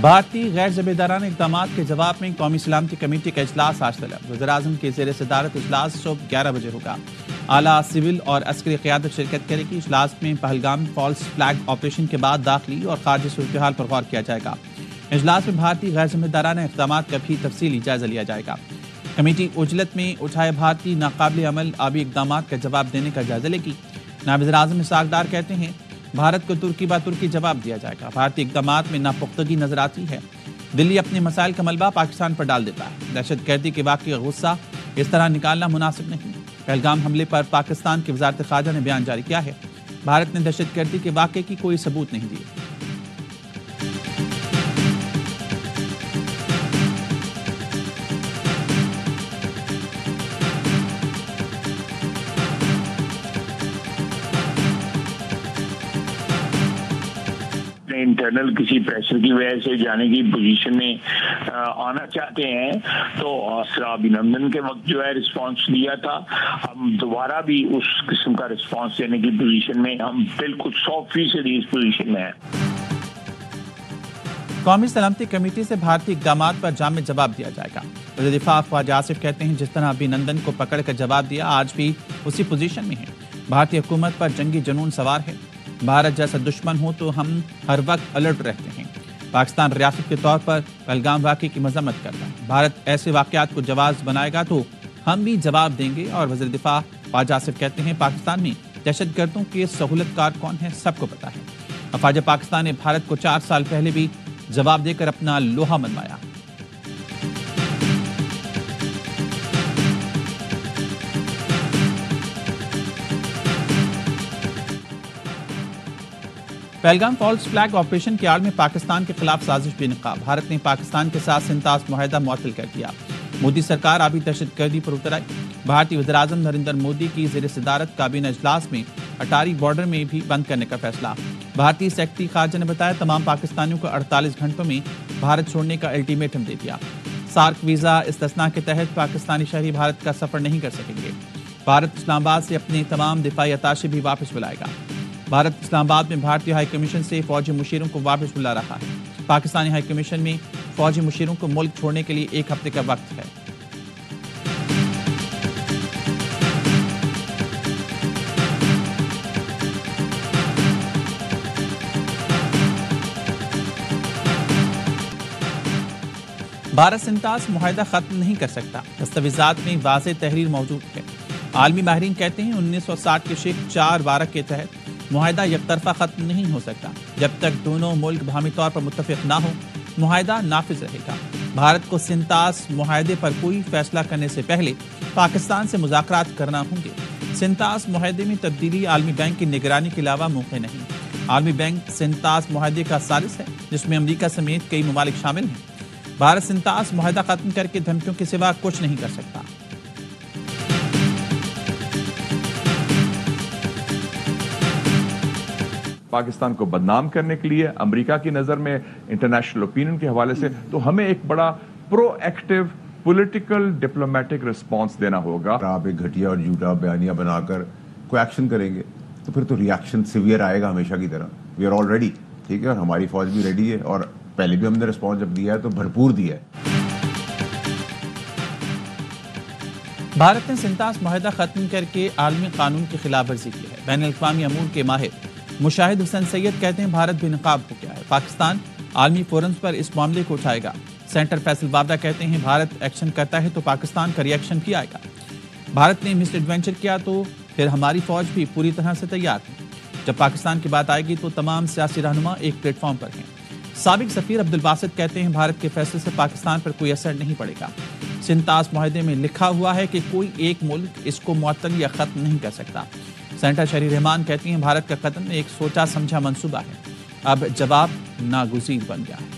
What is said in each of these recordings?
بھارتی غیر ذمہ اقدامات کے جواب میں قومی سلامتی کمیٹی کا اجلاس آج طلب۔ وزیراعظم کے زیر صدارت اجلاس صبح 11 بجے ہوگا۔ اعلیٰ سول اور عسکری قیادت شرکت کرے گی۔ اجلاس میں پہلگام فالس فلیگ آپریشن کے بعد داخلی اور خارجی صورتحال پر غور کیا جائے گا۔ اجلاس میں بھارتی غیر ذمہ اقدامات کا بھی تفصیلی جائزہ لیا جائے گا۔ کمیٹی عجلت میں اٹھائے بھارتی ناقابل عمل آبی اقدامات کا جواب دینے کا جائزہ لے گی۔ نائب وزیر اعظم اسحاق ڈار کہتے ہیں بھارت کو ترکی با ترکی جواب دیا جائے گا۔ بھارتی اقدامات میں ناپختگی نظر آتی ہے۔ دلی اپنے مسائل کا ملبہ پاکستان پر ڈال دیتا ہے۔ دہشت گردی کے واقعی غصہ اس طرح نکالنا مناسب نہیں۔ پہلگام حملے پر پاکستان کی وزارت خارجہ نے بیان جاری کیا ہے۔ بھارت نے دہشت گردی کے واقعے کی کوئی ثبوت نہیں دیے۔ انٹرنل کسی پریشر کی وجہ سے جانے کی پوزیشن میں آنا چاہتے ہیں تو آسرا ابھینندن کے وقت جو ہے رسپانس دیا تھا، ہم دوبارہ بھی اس قسم کا رسپانس دینے کی پوزیشن میں، ہم بالکل 100% اس پوزیشن میں ہیں۔ قومی سلامتی کمیٹی سے بھارتی اقدامات پر جامع جواب دیا جائے گا۔ وزیر دفاع خواجہ آصف کہتے ہیں جس طرح ابھینندن کو پکڑ کر جواب دیا، آج بھی اسی پوزیشن میں ہے۔ بھارتی حکومت پر جنگی جنون سوار ہے۔ بھارت جیسا دشمن ہو تو ہم ہر وقت الرٹ رہتے ہیں۔ پاکستان ریاست کے طور پر پہلگام واقعے کی مذمت کرتا ہے۔ بھارت ایسے واقعات کو جواز بنائے گا تو ہم بھی جواب دیں گے۔ اور وزیر دفاع خواجہ آصف کہتے ہیں پاکستان میں دہشت گردوں کے سہولت کار کون ہیں سب کو پتا ہے۔ افواج پاکستان نے بھارت کو 4 سال پہلے بھی جواب دے کر اپنا لوہا منوایا۔ پہلگام فالس فلیگ آپریشن کے آڑ میں پاکستان کے خلاف سازش بے نقاب۔ بھارت نے پاکستان کے ساتھ سنتاس معاہدہ معطل کر دیا۔ مودی سرکار آبی دہشت گردی پر اتر آئی۔ بھارتی وزیراعظم نریندر مودی کی زیر صدارت کابینہ اجلاس میں اٹاری بارڈر میں بھی بند کرنے کا فیصلہ۔ بھارتی سیکرٹری خارجہ نے بتایا تمام پاکستانیوں کو 48 گھنٹوں میں بھارت چھوڑنے کا الٹیمیٹم دے دیا۔ سارک ویزا استثناء کے تحت پاکستانی شہری بھارت کا سفر نہیں کر سکیں گے۔ بھارت اسلام آباد سے اپنے تمام دفاعی اتاشے بھی واپس بلائے گا۔ بھارت اسلام آباد میں بھارتی ہائی کمیشن سے فوجی مشیروں کو واپس بلا رہا ہے۔ پاکستانی ہائی کمیشن میں فوجی مشیروں کو ملک چھوڑنے کے لیے 1 ہفتے کا وقت ہے۔ بھارت سنتاس معاہدہ ختم نہیں کر سکتا۔ دستاویزات میں واضح تحریر موجود ہے۔ عالمی ماہرین کہتے ہیں 1960 کے شیخ 4 وارک کے تحت معاہدہ یک طرفہ ختم نہیں ہو سکتا۔ جب تک دونوں ملک باہمی طور پر متفق نہ ہو معاہدہ نافذ رہے گا۔ بھارت کو سنتاس معاہدے پر کوئی فیصلہ کرنے سے پہلے پاکستان سے مذاکرات کرنا ہوں گے۔ سنتاس معاہدے میں تبدیلی عالمی بینک کی نگرانی کے علاوہ ممکن نہیں۔ عالمی بینک سنتاس معاہدے کا ثالث ہے جس میں امریکہ سمیت کئی ممالک شامل ہیں۔ بھارت سنتاس معاہدہ ختم کر کے دھمکیوں کے سوا کچھ نہیں کر سکتا۔ پاکستان کو بدنام کرنے کے لیے امریکہ کی نظر میں انٹرنیشنل اوپینین کے حوالے سے تو ہمیں ایک بڑا پرو ایکٹیو پولیٹیکل ڈپلومیٹک رسپانس دینا ہوگا۔ آپ ایک گھٹیا اور جھوٹا بیانیہ بنا کر کوئی ایکشن کریں گے تو پھر تو ریاکشن سیویئر آئے گا ہمیشہ کی طرح۔ وی آر آل ریڈی، ٹھیک ہے، اور ہماری فوج بھی ریڈی ہے، اور پہلے بھی ہم نے رسپانس جب دیا ہے تو بھرپور دیا ہے۔ بھارت نے سنتاس معاہدہ ختم کر کے عالمی قانون کی خلاف ورزی کی ہے۔ بین الاقوامی امور کے ماہر مشاہد حسین سید کہتے ہیں بھارت بے نقاب ہو گیا ہے۔ پاکستان عالمی فورمز پر اس معاملے کو اٹھائے گا۔ سینٹر فیصل وابڈا کہتے ہیں بھارت ایکشن کرتا ہے تو پاکستان کا ری ایکشن بھی آئے گا۔ بھارت نے مس ایڈوینچر کیا تو پھر ہماری فوج بھی پوری طرح سے تیار ہے۔ جب پاکستان کی بات آئے گی تو تمام سیاسی رہنما ایک پلیٹ فارم پر ہیں۔ سابق سفیر عبد الباسط کہتے ہیں بھارت کے فیصلے سے پاکستان پر کوئی اثر نہیں پڑے گا۔ سنتاس معاہدے میں لکھا ہوا ہے کہ کوئی ایک ملک اس کو معطل یا ختم نہیں کر سکتا۔ سینٹر شہری رحمان کہتی ہیں بھارت کا قدم ایک سوچا سمجھا منصوبہ ہے، اب جواب ناگزیر بن گیا ہے۔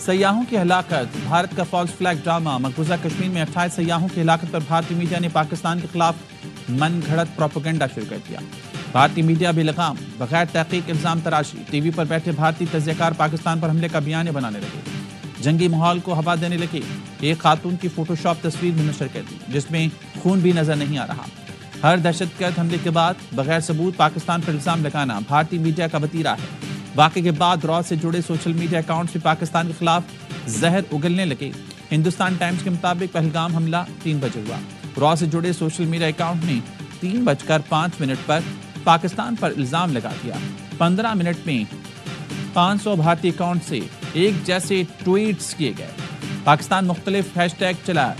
سیاحوں کی ہلاکت، بھارت کا فالس فلیگ ڈرامہ۔ مقبوضہ کشمیر میں 28 سیاحوں کی ہلاکت پر بھارتی میڈیا نے پاکستان کے خلاف من گھڑت پروپیگنڈا شروع کر دیا۔ بھارتی میڈیا بے لگام، بغیر تحقیق الزام تراشی، ٹی وی پر بیٹھے بھارتی تجزیہ کار پاکستان پر حملے کا بیانیہ بنانے لگے۔ جنگی ماحول کو ہوا دینے لگے۔ ایک خاتون کی فوٹو شاپ تصویر بھی نشر کر دی جس میں خون بھی نظر نہیں آ رہا۔ ہر دہشت گرد حملے کے بعد بغیر ثبوت پاکستان پر الزام لگانا بھارتی میڈیا کا وتیرہ ہے۔ واقعے کے بعد را سے جڑے سوشل میڈیا اکاؤنٹس بھی پاکستان کے خلاف زہر اگلنے لگے۔ ہندوستان ٹائمز کے مطابق پہلگام حملہ 3 بجے ہوا۔ را سے جڑے سوشل میڈیا اکاؤنٹ نے 3:05 پر پاکستان پر الزام لگا دیا۔ 15 منٹ میں 500 بھارتی اکاؤنٹ سے ایک جیسے ٹویٹس کیے گئے۔ پاکستان مختلف ہیش ٹیگ چلایا۔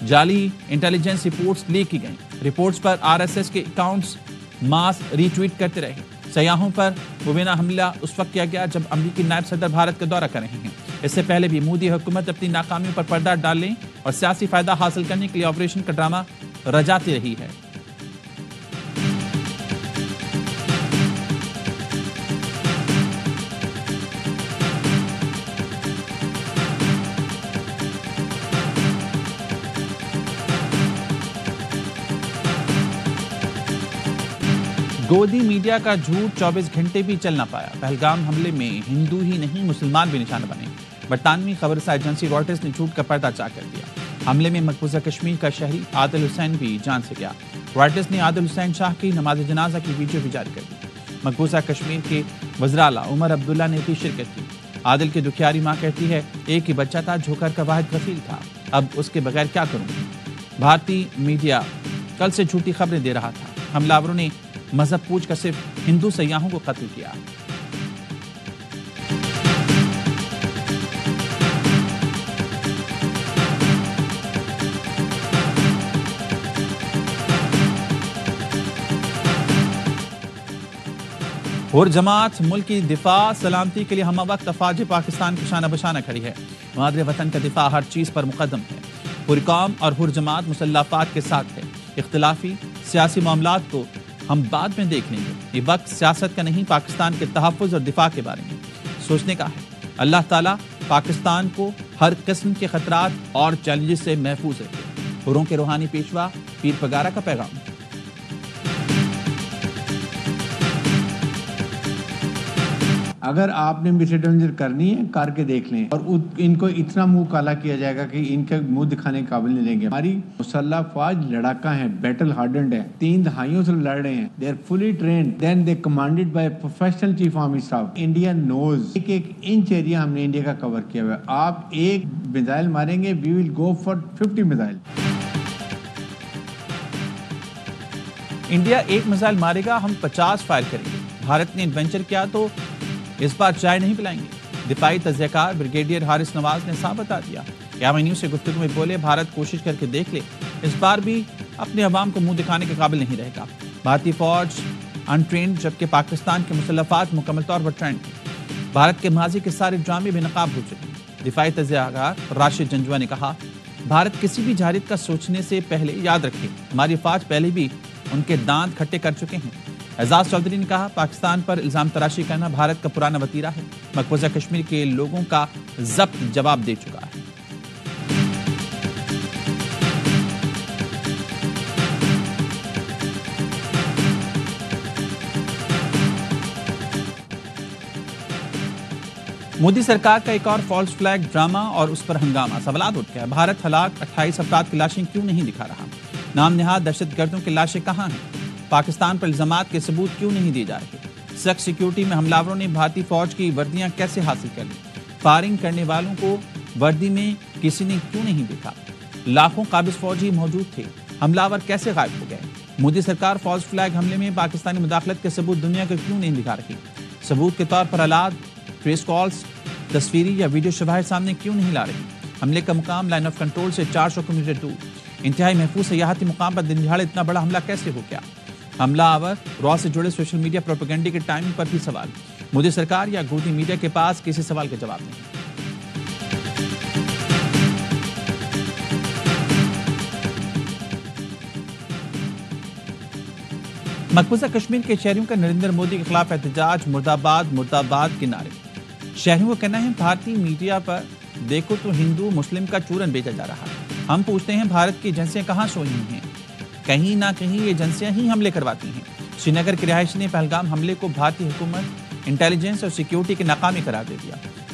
جعلی انٹیلیجنس رپورٹس لیک کی گئیں۔ رپورٹس پر RSS کے اکاؤنٹس ماس ری ٹویٹ کرتے رہے۔ سیاحوں پر مبینہ حملہ اس وقت کیا گیا جب امریکی نائب صدر بھارت کا دورہ کر رہے ہیں۔ اس سے پہلے بھی مودی حکومت اپنی ناکامیوں پر پردہ ڈالنے اور سیاسی فائدہ حاصل کرنے کے لیے آپریشن کا ڈرامہ رچاتی رہی ہے۔ گودی میڈیا کا جھوٹ 24 گھنٹے بھی چل نہ پایا۔ پہلگام حملے میں ہندو ہی نہیں مسلمان بھی نشانہ بنے۔ برطانوی خبرساز ایجنسی رائٹرز نے جھوٹ کا پردہ چاک کر دیا۔ حملے میں مقبوضہ کشمیر کا شہری عادل حسین بھی جان سے گیا۔ رائٹرز نے عادل حسین شاہ کی نماز جنازہ کی ویڈیو بھی جاری کر دی۔ مقبوضہ کشمیر کے وزراء عمر عبداللہ نے بھی شرکت کی۔ عادل کی دکھیاری ماں کہتی ہے ایک ہی بچہ تھا جو گھر کا واحد کفیل تھا، اب اس کے بغیر کیا کروں گی۔ بھارتی میڈیا کل سے جھوٹی خبریں دے رہا تھا۔ حملہ آوروں نے مذہب پوچھ کر صرف ہندو سیاحوں کو قتل کیا۔ اور جماعت ملک کی دفاع سلامتی کے لیے ہمہ وقت افواج پاکستان کی شانہ بشانہ کھڑی ہے۔ مادر وطن کا دفاع ہر چیز پر مقدم ہے۔ پوری قوم اور ہر جماعت مسلح افواج کے ساتھ ہے۔ اختلافی سیاسی معاملات کو ہم بعد میں دیکھ لیں گے۔ یہ وقت سیاست کا نہیں، پاکستان کے تحفظ اور دفاع کے بارے میں سوچنے کا ہے۔ اللہ تعالیٰ پاکستان کو ہر قسم کے خطرات اور چیلنجز سے محفوظ رکھے۔ حروں کے روحانی پیشوا پیر پگارا کا پیغام۔ اگر آپ نے مس ایڈونچر کرنی ہے کر کے دیکھ لیں، اور ان کو اتنا منہ کالا کیا جائے گا کہ ان کے منہ دکھانے کے قابل نہیں رہیں گے۔ ہماری مسلح افواج لڑاکا ہیں، بیٹل ہارڈنڈ ہے، 3 دہائیوں سے لڑ رہے ہیں۔ They are fully trained, then they commanded by professional chief army staff. India knows ایک انچ ایریا ہم نے انڈیا کا کور کیا ہوا ہے۔ آپ ایک میزائل ماریں گے، وی ول گو فار 50 میزائل۔ انڈیا ایک میزائل مارے گا، ہم 50 فائر کریں گے۔ بھارت نے ایڈونچر کیا تو اس بار چائے نہیں پلائیں گے۔ دفاعی تجزیہ کار بریگیڈیئر حارث نواز نے صاف بتا دیا۔ یامنی نیوز سے گفتگو میں بولے بھارت کوشش کر کے دیکھ لے، اس بار بھی اپنے عوام کو منہ دکھانے کے قابل نہیں رہے گا۔ بھارتی فوج انٹرینڈ جبکہ پاکستان کے مسلح افواج مکمل طور پر ٹرینڈ ہیں۔ بھارت کے ماضی کے سارے ڈرامے بے نقاب ہو چکے ہیں۔ دفاعی تجزیہ کار راشد جنجوا نے کہا بھارت کسی بھی جارحیت کا سوچنے سے پہلے یاد رکھے ہماری افواج پہلے بھی ان کے دانت کھٹے کر چکے ہیں۔ اعزاز چودھری نے کہا پاکستان پر الزام تراشی کرنا بھارت کا پرانا وتیرہ ہے، مقبوضہ کشمیر کے لوگوں کا ضبط جواب دے چکا ہے۔ مودی سرکار کا ایک اور فالس فلیگ ڈرامہ اور اس پر ہنگامہ، سوالات اٹھ گیا۔ بھارت ہلاک 28 افراد کی لاشیں کیوں نہیں دکھا رہا؟ نام نہاد دہشت گردوں کی لاشیں کہاں ہیں؟ پاکستان پر الزامات کے ثبوت کیوں نہیں دیے جا رہے؟ سخت سیکیورٹی میں حملہ آوروں نے بھارتی فوج کی وردیاں کیسے حاصل کر لی؟ فائرنگ کرنے والوں کو وردی میں کسی نے کیوں نہیں دیکھا؟ لاکھوں قابض فوجی موجود تھے، حملہ آور کیسے غائب ہو گئے؟ مودی سرکار فالس فلیگ حملے میں پاکستانی مداخلت کے ثبوت دنیا کو کیوں نہیں دکھا رہی؟ ثبوت کے طور پر آلات، ٹریس کالز، تصویری یا ویڈیو شواہد سامنے کیوں نہیں لا رہی؟ حملے کا مقام لائن آف کنٹرول سے 400 کلومیٹر دور، انتہائی محفوظ سیاحتی مقام پر دن دہاڑے اتنا بڑا حملہ کیسے ہو گیا؟ حملہ آور را سے جڑے سوشل میڈیا پروپیگنڈے کے ٹائمنگ پر بھی سوال۔ مودی سرکار یا گودی میڈیا کے پاس کسی سوال کا جواب نہیں۔ مقبوضہ کشمیر کے شہریوں کا نریندر مودی کے خلاف احتجاج، مرد آباد کے نعرے۔ شہریوں کو کہنا ہے بھارتی میڈیا پر دیکھو تو ہندو مسلم کا چورن بیچا جا رہا ہے۔ ہم پوچھتے ہیں بھارت کی ایجنسیاں کہاں سوئی ہوئی ہیں؟ کہیں نہ کہیں یہ ایجنسیاں ہی حملے کرواتی ہیں۔ سری نگر کے رہائشی نے پہلگام حملے کو بھارتی حکومت، انٹیلیجنس اور سیکیورٹی کی ناکامی قرار دے دیا۔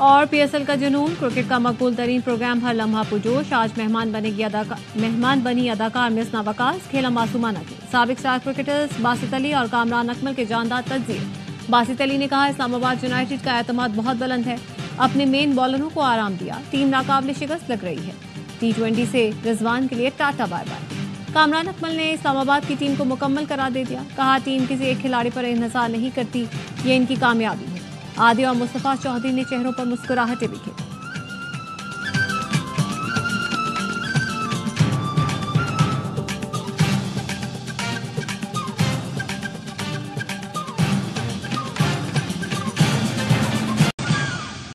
اور پی ایس ایل کا جنون، کرکٹ کا مقبول ترین پروگرام ہر لمحہ پرجوش. آج مہمان بنی اداکار مثنا وقاص، کھیلا معصومانہ کی. سابق اسٹار کرکٹرز باسط علی اور کامران اکمل کے جاندار تجزیے. باسط علی نے کہا اسلام آباد یونائیٹڈ کا اعتماد بہت بلند ہے، اپنے مین بالروں کو آرام دیا، ٹیم ناقابل شکست لگ رہی ہے. T20 سے رضوان کے لیے ٹاٹا بائے بائے. کامران اکمل نے اسلام آباد کی ٹیم کو مکمل قرار دے دیا، کہا ٹیم کسی ایک کھلاڑی پر انحصار نہیں کرتی، یہ ان کی کامیابی ہے. عادل اور مصطفیٰ چودھری نے چہروں پر مسکراہٹیں لکھی.